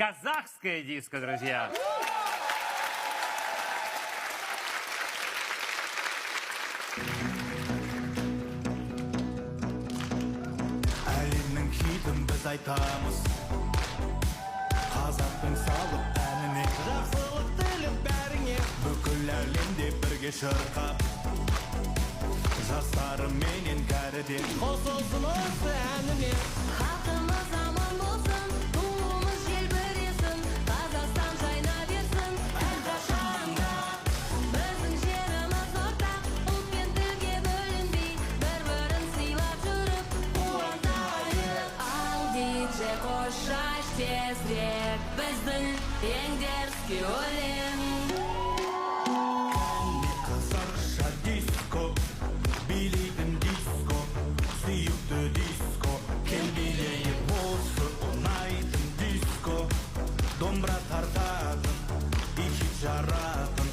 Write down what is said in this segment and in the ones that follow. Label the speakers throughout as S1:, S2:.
S1: казахское диско, друзья.
S2: Әлемнің хитін біз айтамыз, қазақтың салып әніне, жақсылық тілеп бәріңе, бүкіл әлемде бірге шырқап, жастары менен кәріден қосылсын осы әніне.
S3: Халқымыз аман болсын, туымыз желбіресін, Қазақстан жайна берсін әрқашанда. Біздің жеріміз ортақ, ұлт пен тілге бөлінбей, бір-бірін сыйлап жүріп қуантайық. Ал диджей қойшаш тезірек, біздің ең дерзкий өлең.
S2: Қазақша диско, билейтін диско, сүйікті диско, кел билейік осы ұнайтын диско. Домбыра тартатын, и хит жаратын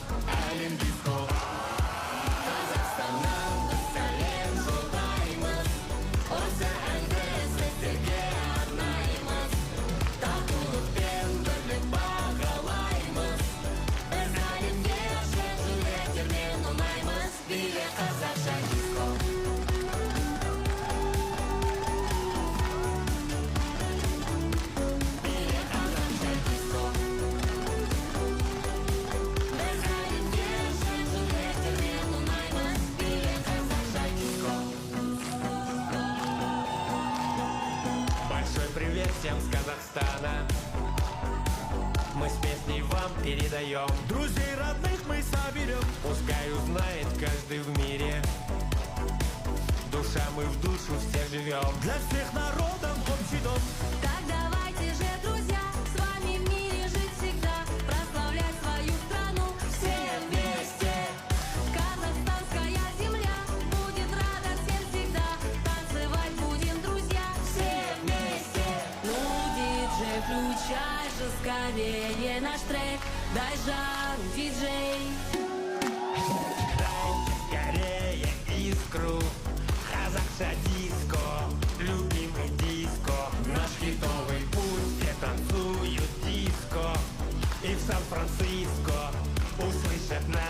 S2: әлем диско.
S3: Қазақстаннан біз сәлем жолдаймыз, осы әнді сіздерге арнаймыз. Татулық пен бірлік бағалаймыз, біз әлемге ашық жүректермен ұнаймыз. Биле қазақша диско. Биле қазақша диско. Біз әлемге ашық жүректермен ұнаймыз. Биле қазақша диско.
S4: Большой привет всем с Казахстана. Мы с песней вам передаем.
S2: Друзей родных мы соберем,
S4: Пускай узнает каждый в мире. Душа мы в душу всех живем.
S2: для всех народов общий дом.
S3: Так давайте же, друзья, с вами в мире жить всегда, прославлять свою страну все вместе. Казахстанская земля будет рада всем всегда, танцевать будем, друзья, все вместе. Ну, диджей, включай же скорее наш трек, дай жару, диджей.
S4: Дайте скорее искру. Казахша диско, любимый диско. Наш хитовый путь, где танцуют диско. И в Сан-Франциско услышат нас.